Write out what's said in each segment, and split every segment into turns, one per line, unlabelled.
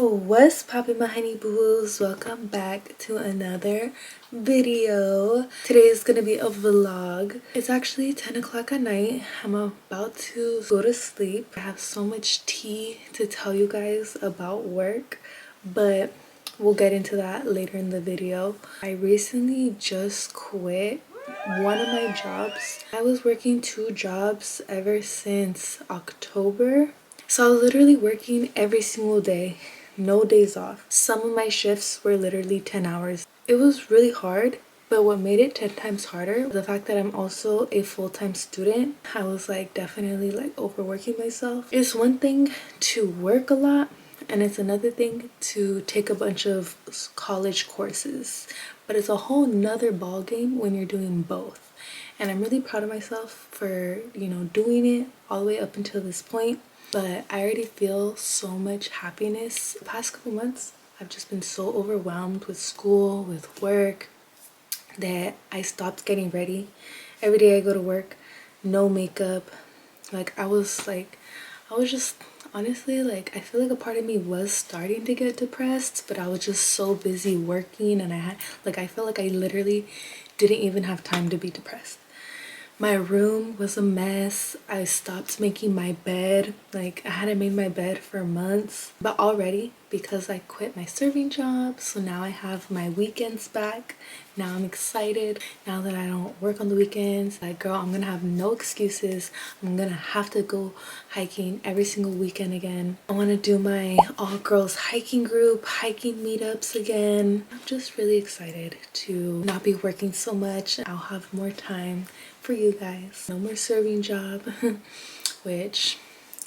What's poppin', my honey boo-boos? Welcome back to another video. Today is gonna be a vlog. It's actually 10 o'clock at night. I'm about to go to sleep. I have so much tea to tell you guys about work, but we'll get into that later in the video. I recently just quit one of my jobs. I was working 2 jobs ever since October. So I was literally working every single day, no days off. Some of my shifts were literally 10 hours. It was really hard, but what made it 10 times harder was the fact that I'm also a full-time student. I was definitely overworking myself. It's one thing to work a lot, and it's another thing to take a bunch of college courses. But it's a whole nother ball game when you're doing both. And I'm really proud of myself for, doing it all the way up until this point. But I already feel so much happiness. The past couple months, I've just been so overwhelmed with school, with work, that I stopped getting ready. Every day I go to work, no makeup. I was just honestly, I feel like a part of me was starting to get depressed, but I was just so busy working, and I felt like I literally didn't even have time to be depressed. My room was a mess. I stopped making my bed. I hadn't made my bed for months. But already, because I quit my serving job, so now I have my weekends back. Now I'm excited. Now that I don't work on the weekends, girl, I'm gonna have no excuses. I'm gonna have to go hiking every single weekend again. I wanna do my all-girls hiking group, hiking meetups again. I'm just really excited to not be working so much. I'll have more time for you guys. No more serving job, which,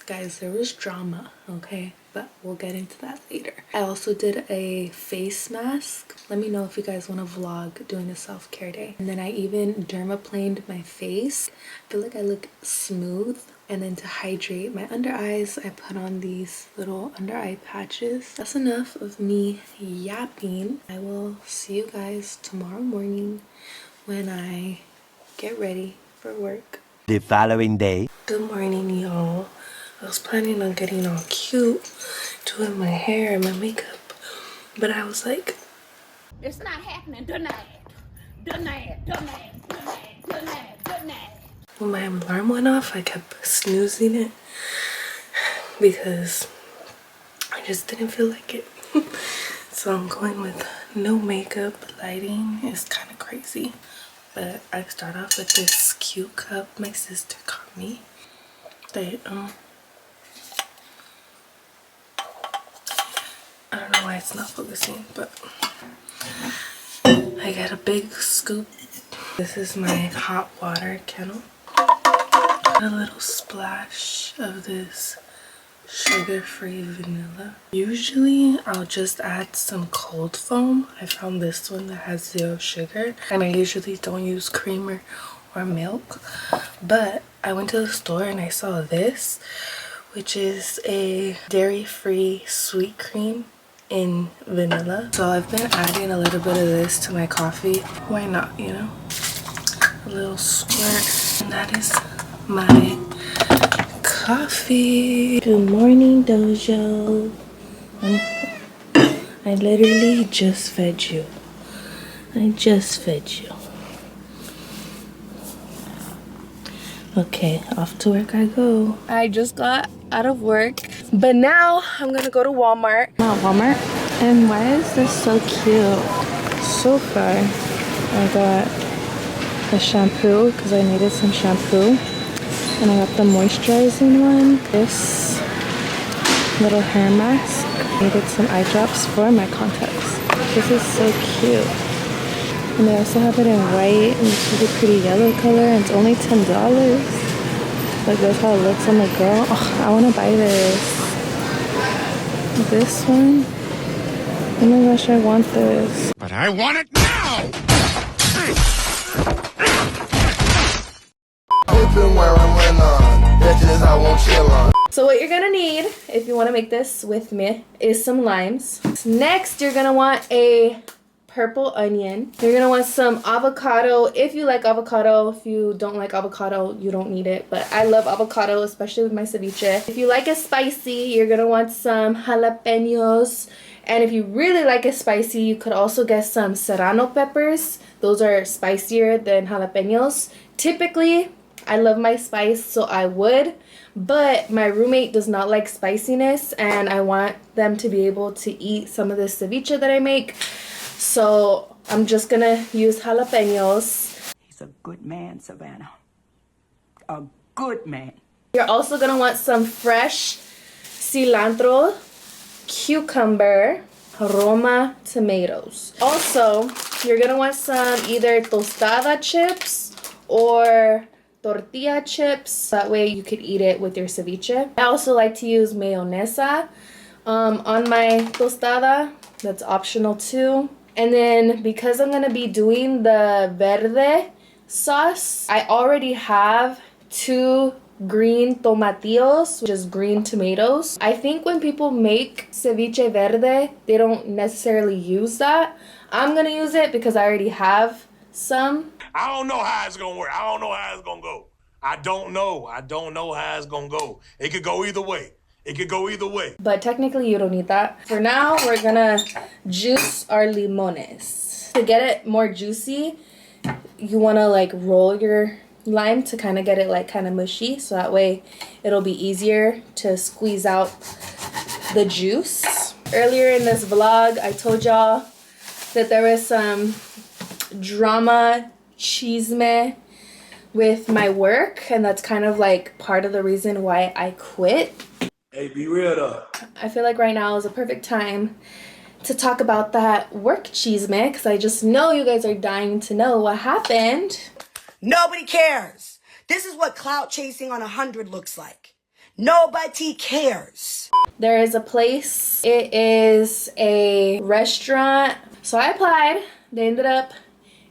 guys, there was drama, okay? But we'll get into that later. I also did a face mask. Let me know if you guys want to vlog doing a self-care day. And then I even dermaplaned my face. I feel like I look smooth. And then to hydrate my under eyes, I put on these little under eye patches. That's enough of me yapping. I will see you guys tomorrow morning when I get ready for work.
The following day.
Good morning, y'all. I was planning on getting all cute, doing my hair and my makeup, but I was like,
it's not happening tonight. Tonight.
When my alarm went off, I kept snoozing it because I just didn't feel like it. So I'm going with no makeup. Lighting is kind of crazy. But I start off with this cute cup my sister got me. I don't know why it's not focusing, but I got a big scoop. This is my hot water kettle. A little splash of this sugar-free vanilla. Usually I'll just add some cold foam. I found this one that has 0 sugar, and I usually don't use creamer or milk, but I went to the store and I saw this, which is a dairy-free sweet cream in vanilla. So I've been adding a little bit of this to my coffee. Why not, A little squirt, and that is my coffee. Good morning, Dojo. I literally just fed you. Okay, off to work I go. I just got out of work, but now I'm gonna go to Walmart. And why is this so cute? So far, I got a shampoo because I needed some shampoo. And I got the moisturizing one. This little hair mask. Needed some eye drops for my contacts. This is so cute. And they also have it in white and this really pretty yellow color, and it's only $10. That's how it looks on the girl. Oh, I want to buy this. This one. Oh my gosh, I want this.
But I want it now!
So what you're gonna need, if you want to make this with me, is some limes. Next, you're gonna want a purple onion. You're gonna want some avocado if you like avocado. If you don't like avocado, you don't need it, but I love avocado, especially with my ceviche. If you like it spicy, you're gonna want some jalapenos, and if you really like it spicy, you could also get some serrano peppers. Those are spicier than jalapenos. Typically, I love my spice, so I would, but my roommate does not like spiciness, and I want them to be able to eat some of this ceviche that I make, so I'm just gonna use jalapenos.
He's a good man, Savannah. A good man.
You're also gonna want some fresh cilantro, cucumber, Roma tomatoes. Also, you're gonna want some either tostada chips or tortilla chips. That way you could eat it with your ceviche. I also like to use mayonesa on my tostada. That's optional too. And then because I'm gonna be doing the verde sauce, I already have 2 green tomatillos, which is green tomatoes. I think when people make ceviche verde, they don't necessarily use that. I'm gonna use it because I already have some.
I don't know how it's gonna work. I don't know how it's gonna go. I don't know how it's gonna go. It could go either way. It could go either way.
But technically you don't need that. For now, we're gonna juice our limones. To get it more juicy, you wanna like roll your lime to kind of get it like kind of mushy, so that way it'll be easier to squeeze out the juice. Earlier in this vlog, I told y'all that there was some drama chisme with my work, and that's kind of like part of the reason why I quit.
Hey, be real though.
I feel like right now is a perfect time to talk about that work chisme, because I just know you guys are dying to know what happened.
Nobody cares. This is what clout chasing on 100 looks like. Nobody cares.
There is a place. It is a restaurant. So I applied. They ended up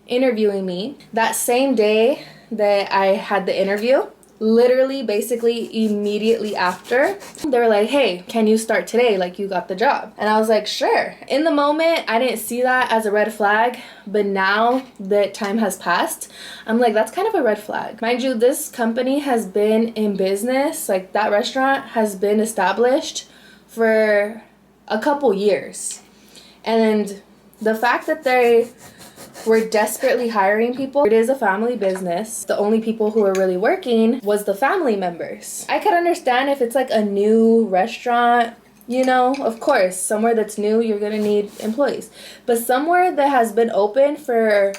interviewing me. That same day that I had the interview, literally basically immediately after, they were like, hey, can you start today? Like, you got the job. And I was like, sure. In the moment, I didn't see that as a red flag, but now that time has passed, I'm like, that's kind of a red flag. Mind you, this company has been in business, like that restaurant has been established for a couple years. And the fact that they were desperately hiring people, it is a family business. The only people who were really working was the family members. I could understand if it's like a new restaurant, you know, of course, somewhere that's new, you're gonna need employees. But somewhere that has been open for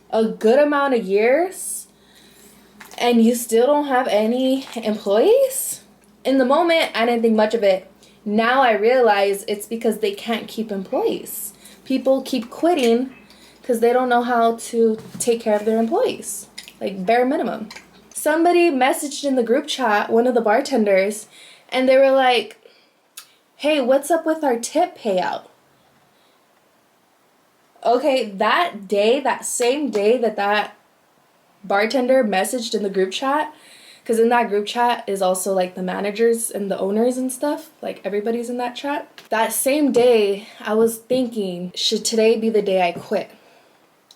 a good amount of years and you still don't have any employees? In the moment, I didn't think much of it. Now I realize it's because they can't keep employees. People keep quitting because they don't know how to take care of their employees, like bare minimum. Somebody messaged in the group chat, one of the bartenders, and they were like, hey, what's up with our tip payout? Okay, that day, that same day that bartender messaged in the group chat, because in that group chat is also like the managers and the owners and stuff, like everybody's in that chat. That same day, I was thinking, should today be the day I quit?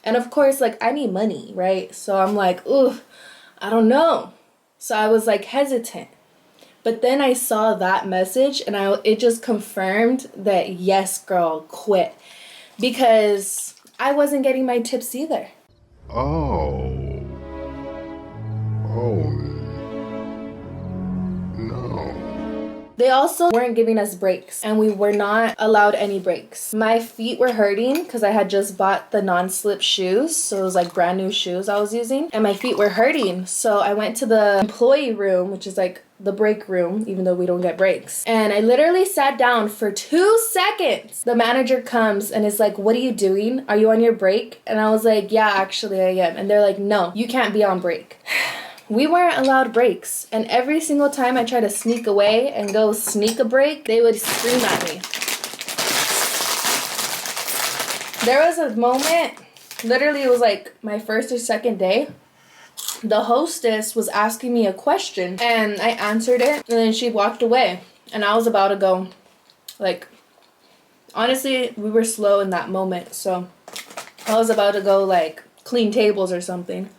And of course, like, I need money, right? So I'm like, ooh, I don't know. So I was like hesitant. But then I saw that message and it just confirmed that, yes, girl, quit. Because I wasn't getting my tips either.
Oh, no.
They also weren't giving us breaks, and we were not allowed any breaks. My feet were hurting because I had just bought the non-slip shoes, so it was like brand new shoes I was using, and my feet were hurting. So I went to the employee room, which is like the break room, even though we don't get breaks. And I literally sat down for 2 seconds. The manager comes and is like, what are you doing? Are you on your break? And I was like, yeah, actually I am. And they're like, no, you can't be on break. We weren't allowed breaks, and every single time I tried to sneak away and go sneak a break, they would scream at me. There was a moment, literally it was like my first or second day, the hostess was asking me a question, and I answered it, and then she walked away, and I was about to go. Like, honestly, we were slow in that moment, so I was about to go like clean tables or something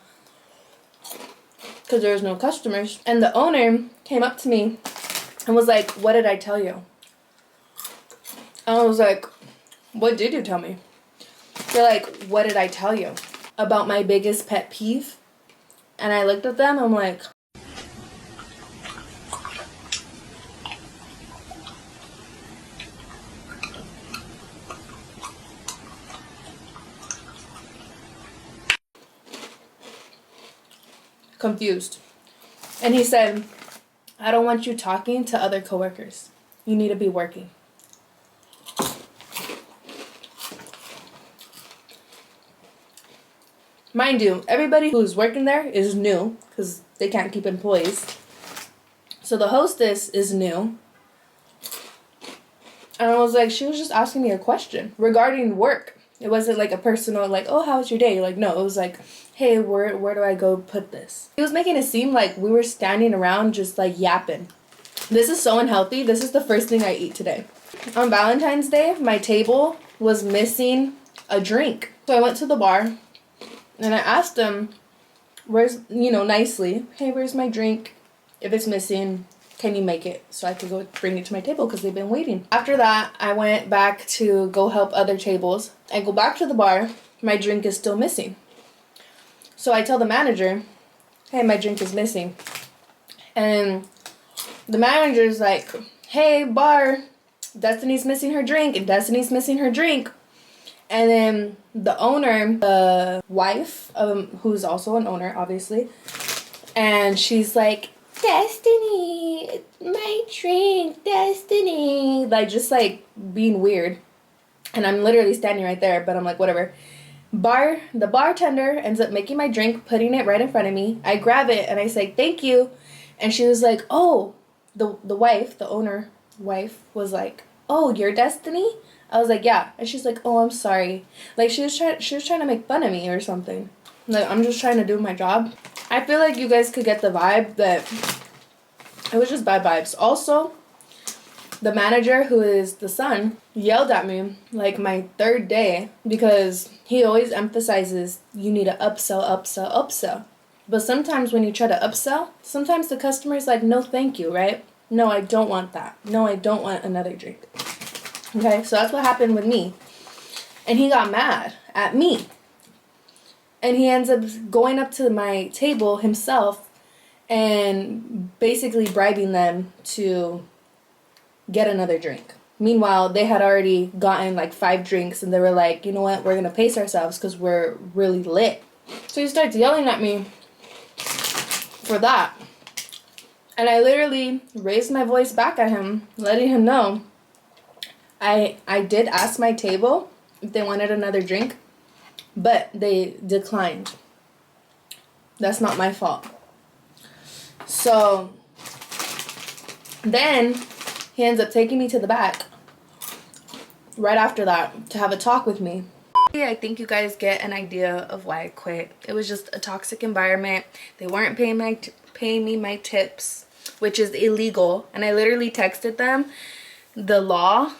because there was no customers. And the owner came up to me and was like, "What did I tell you?" And I was like, "What did you tell me?" They're like, "What did I tell you about my biggest pet peeve?" And I looked at them, I'm like, confused. And he said, "I don't want you talking to other coworkers. You need to be working." Mind you, everybody who's working there is new because they can't keep employees. So the hostess is new. And I was like, she was just asking me a question regarding work. It wasn't like a personal, like, "Oh, how was your day?" Like, no, it was like, "Hey, where do I go put this?" He was making it seem like we were standing around just like yapping. This is so unhealthy. This is the first thing I eat today. On Valentine's Day, my table was missing a drink. So I went to the bar and I asked him, "Where's, nicely, hey, where's my drink? If it's missing, can you make it so I could go bring it to my table because they've been waiting." After that, I went back to go help other tables. I go back to the bar. My drink is still missing. So I tell the manager, "Hey, my drink is missing." And the manager's like, "Hey, bar, Destiny's missing her drink, and Destiny's missing her drink." And then the owner, the wife, who's also an owner, obviously, and she's like, "Destiny, my drink, Destiny." Like, just like being weird. And I'm literally standing right there, but I'm like, whatever. The bartender ends up making my drink, putting it right in front of me. I grab it and I say, "Thank you." And she was like, "Oh," the wife, the owner wife was like, "Oh, you're Destiny?" I was like, "Yeah." And she's like, "Oh, I'm sorry." Like, she was trying to make fun of me or something. Like, I'm just trying to do my job. I feel like you guys could get the vibe that it was just bad vibes. Also, the manager, who is the son, yelled at me like my third day because he always emphasizes you need to upsell, upsell, upsell. But sometimes when you try to upsell, sometimes the customer's like, "No, thank you," right? "No, I don't want that. No, I don't want another drink." Okay, so that's what happened with me. And he got mad at me. And he ends up going up to my table himself and basically bribing them to get another drink. Meanwhile, they had already gotten like 5 drinks and they were like, "You know what, we're going to pace ourselves because we're really lit." So he starts yelling at me for that. And I literally raised my voice back at him, letting him know I did ask my table if they wanted another drink, but they declined. That's not my fault. So then he ends up taking me to the back right after that to have a talk with me. I think you guys get an idea of why I quit. It was just a toxic environment. They weren't paying me my tips, which is illegal. And I literally texted them the law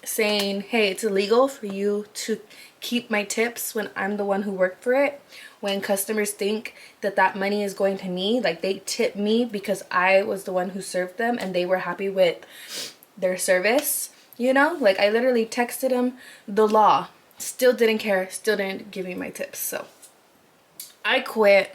saying, "Hey, it's illegal for you to keep my tips when I'm the one who worked for it. When customers think that that money is going to me, like they tip me because I was the one who served them and they were happy with their service." Like, I literally texted him the law. Still didn't care, still didn't give me my tips. So I quit.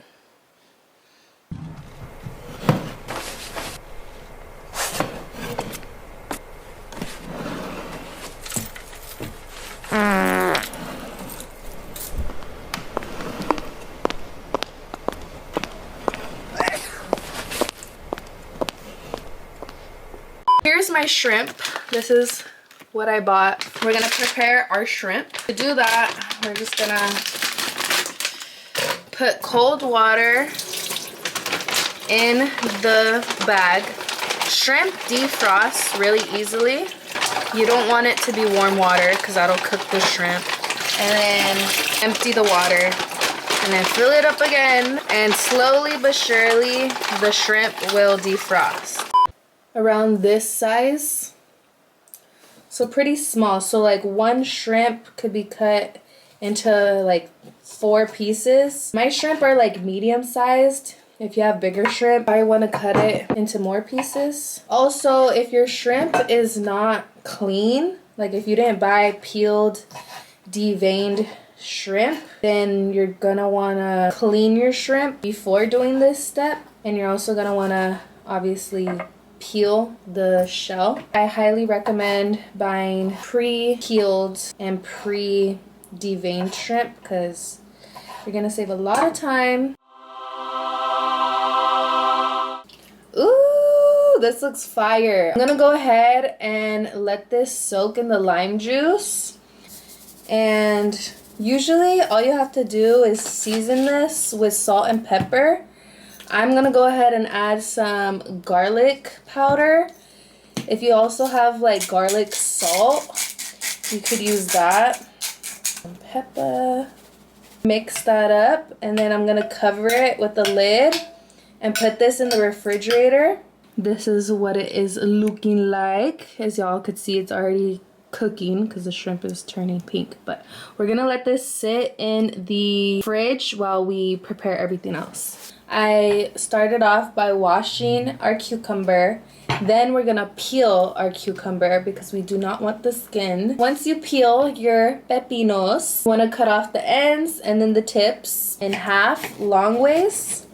Here's my shrimp. This is what I bought. We're gonna prepare our shrimp. To do that, we're just gonna put cold water in the bag. Shrimp defrost really easily. You don't want it to be warm water because that'll cook the shrimp. And then empty the water. And then fill it up again. And slowly but surely, the shrimp will defrost. Around this size. So pretty small. So like one shrimp could be cut into like 4 pieces. My shrimp are like medium sized. If you have bigger shrimp, I want to cut it into more pieces. Also, if your shrimp is not clean, like if you didn't buy peeled, deveined shrimp, then you're gonna want to clean your shrimp before doing this step. And you're also gonna want to obviously peel the shell. I highly recommend buying pre-peeled and pre-deveined shrimp because you're gonna save a lot of time. Ooh, this looks fire. I'm gonna go ahead and let this soak in the lime juice. And usually all you have to do is season this with salt and pepper. I'm gonna go ahead and add some garlic powder. If you also have like garlic salt, you could use that. Some pepper. Mix that up, and then I'm gonna cover it with a lid and put this in the refrigerator. This is what it is looking like. As y'all could see, it's already cooking because the shrimp is turning pink. But we're gonna let this sit in the fridge while we prepare everything else. I started off by washing our cucumber. Then we're gonna peel our cucumber because we do not want the skin. Once you peel your pepinos, you wanna cut off the ends and then the tips in half long ways.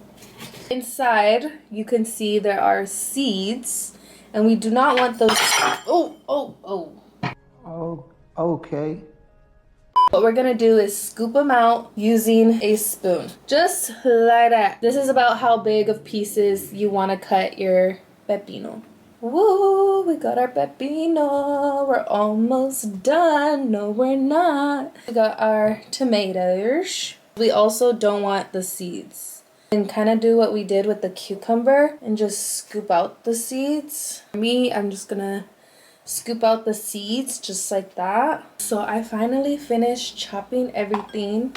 Inside, you can see there are seeds, and we do not want those. Oh,
okay.
What we're gonna do is scoop them out using a spoon. Just like that. This is about how big of pieces you wanna cut your pepino. Woo, we got our pepino. We're almost done. No, we're not. We got our tomatoes. We also don't want the seeds. And kind of do what we did with the cucumber and just scoop out the seeds. For me, I'm just gonna scoop out the seeds just like that. So I finally finished chopping everything.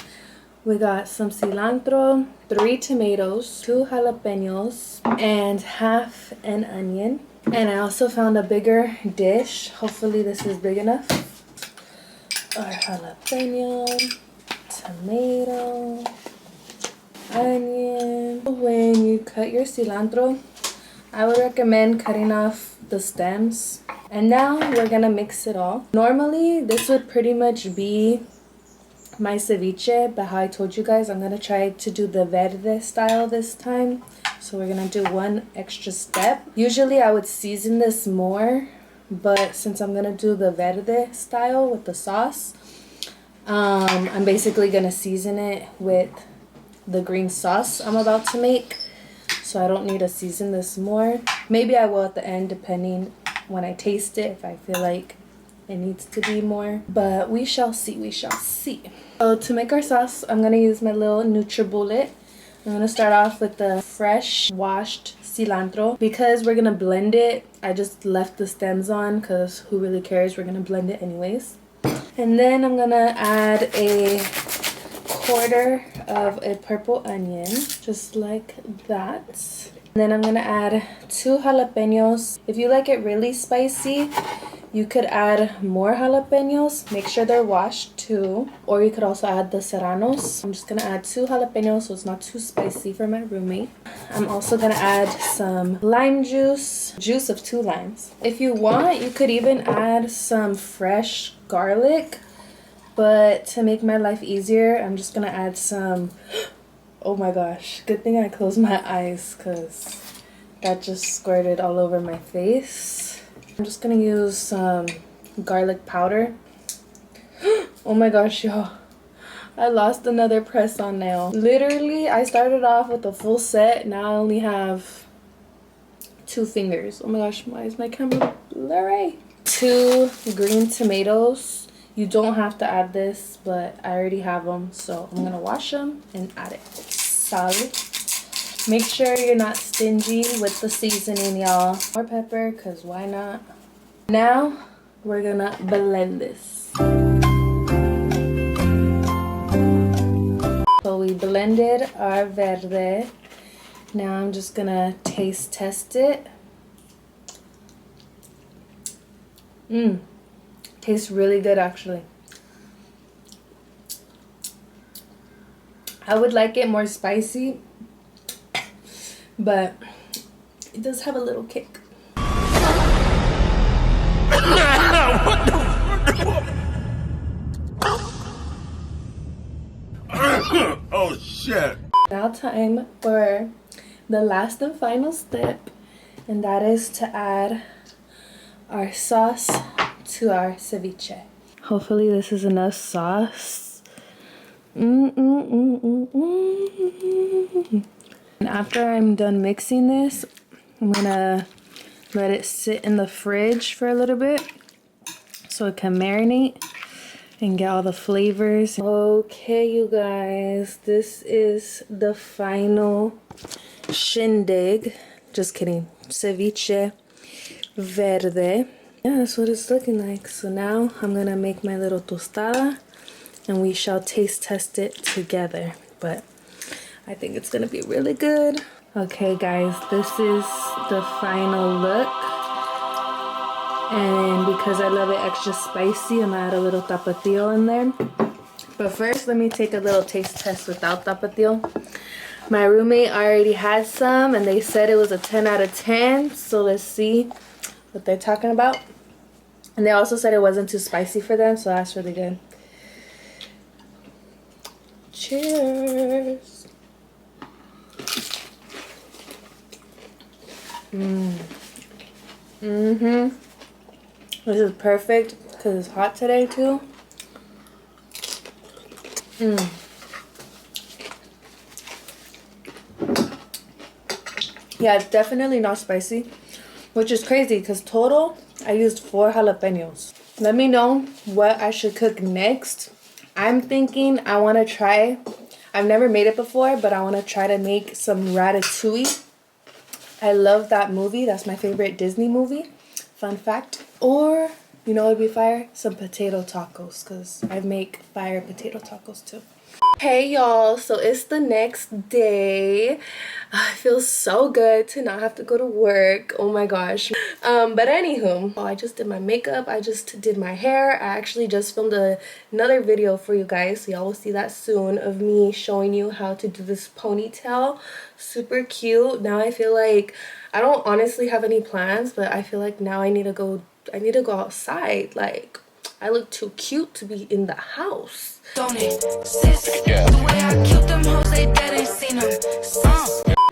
We got some cilantro, 3 tomatoes, 2 jalapenos, and half an onion. And I also found a bigger dish. Hopefully this is big enough. Our jalapeno, tomato, onion. When you cut your cilantro, I would recommend cutting off the stems. And now we're gonna mix it all. Normally this would pretty much be my ceviche, but how I told you guys, I'm gonna try to do the verde style this time. So we're gonna do one extra step. Usually I would season this more, but since I'm gonna do the verde style with the sauce, I'm basically gonna season it with the green sauce I'm about to make. So I don't need to season this more. Maybe I will at the end, depending when I taste it, if I feel like it needs to be more. But we shall see, we shall see. So to make our sauce, I'm gonna use my little NutriBullet. I'm gonna start off with the fresh washed cilantro. Because we're gonna blend it, I just left the stems on because who really cares? We're gonna blend it anyways. And then I'm gonna add a 1/4 of a purple onion, just like that. And then I'm gonna add 2 jalapenos. If you like it really spicy, you could add more jalapenos. Make sure they're washed too. Or you could also add the serranos. I'm just gonna add 2 jalapenos so it's not too spicy for my roommate. I'm also gonna add some lime juice of 2 limes. If you want, you could even add some fresh garlic. But to make my life easier, I'm just gonna add some. Oh my gosh, good thing I closed my eyes because that just squirted all over my face. I'm just gonna use some garlic powder. Oh my gosh, y'all. I lost another press-on nail. Literally, I started off with a full set. Now I only have 2 fingers. Oh my gosh, why is my camera blurry? 2 green tomatoes. You don't have to add this, but I already have them, so I'm gonna wash them and add it. Solid. Make sure you're not stingy with the seasoning, y'all. More pepper, because why not? Now, we're gonna blend this. So we blended our verde. Now I'm just gonna taste test it. Tastes really good, actually. I would like it more spicy, but it does have a little kick.
Oh shit.
Now time for the last and final step, and that is to add our sauce to our ceviche. Hopefully this is enough sauce. And after I'm done mixing this, I'm gonna let it sit in the fridge for a little bit so it can marinate and get all the flavors. Okay, you guys, this is the final shindig. Just kidding. Ceviche Verde. Yeah, that's what it's looking like. So now I'm gonna make my little tostada and we shall taste test it together. But I think it's gonna be really good. Okay guys, this is the final look. And because I love it extra spicy, I'm gonna add a little tapatio in there. But first, let me take a little taste test without tapatio. My roommate already had some and they said it was a 10 out of 10. So let's see what they're talking about. And they also said it wasn't too spicy for them, so that's really good. Cheers. This is perfect because it's hot today too. Yeah, it's definitely not spicy, which is crazy because total I used 4 jalapenos. Let me know what I should cook next. I'm thinking I want to try, I've never made it before, but I want to try to make some ratatouille. I love that movie. That's my favorite Disney movie. Fun fact. Or, you know what would be fire? Some potato tacos, because I make fire potato tacos too. Hey y'all, so it's the next day. It feels so good to not have to go to work. Oh my gosh. But anywho, I just did my makeup, I just did my hair. I actually just filmed another video for you guys, so y'all will see that soon, of me showing you how to do this ponytail. Super cute. Now I feel like I don't honestly have any plans, but I feel like now I need to go outside. Like, I look too cute to be in the house. Don't it, sis? The way I killed them hoes, they dead, ain't seen them.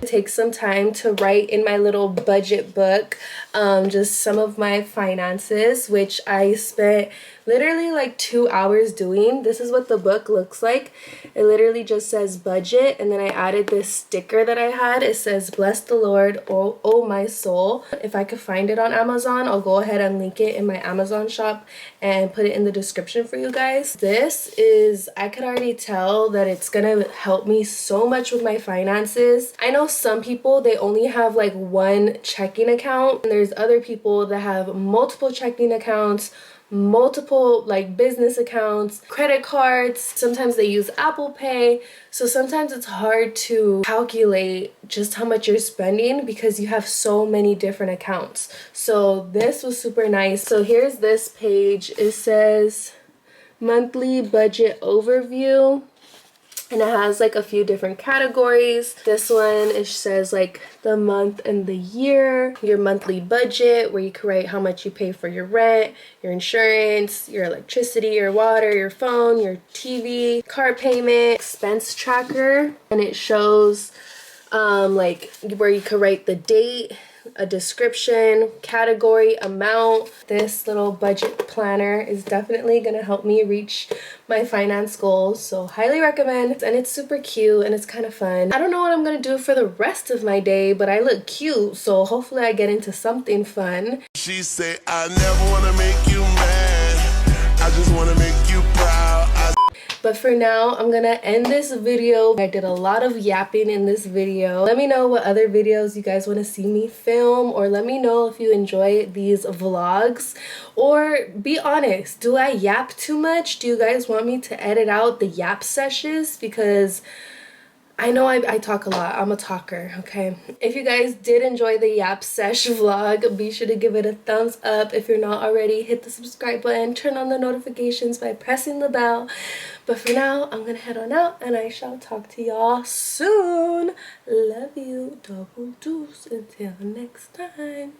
Take some time to write in my little budget book just some of my finances, which I spent literally like 2 hours doing. This is what the book looks like. It literally just says budget, and then I added this sticker that I had. It says bless the Lord, oh my soul. If I could find it on Amazon, I'll go ahead and link it in my Amazon shop and put it in the description for you guys. This is, I could already tell that it's gonna help me so much with my finances. I know some people, they only have like one checking account, and there's other people that have multiple checking accounts, multiple like business accounts, credit cards. Sometimes they use Apple Pay, so sometimes it's hard to calculate just how much you're spending because you have so many different accounts. So this was super nice. So here's this page. It says monthly budget overview, and it has like a few different categories. This one, it says like the month and the year, your monthly budget, where you can write how much you pay for your rent, your insurance, your electricity, your water, your phone, your TV, car payment, expense tracker, and it shows like where you could write the date, a description, category, amount. This little budget planner is definitely gonna help me reach my finance goals, so highly recommend. And it's super cute and it's kind of fun. I don't know what I'm gonna do for the rest of my day, but I look cute, so hopefully I get into something fun.
She said, I never want to make you mad, I just want to make you proud.
But for now, I'm gonna end this video. I did a lot of yapping in this video. Let me know what other videos you guys want to see me film, or let me know if you enjoy these vlogs. Or be honest, do I yap too much? Do you guys want me to edit out the yap sessions? Because I know I talk a lot. I'm a talker, okay? If you guys did enjoy the Yap Sesh vlog, be sure to give it a thumbs up. If you're not already, hit the subscribe button, turn on the notifications by pressing the bell. But for now, I'm gonna head on out and I shall talk to y'all soon. Love you. Double deuce. Until next time.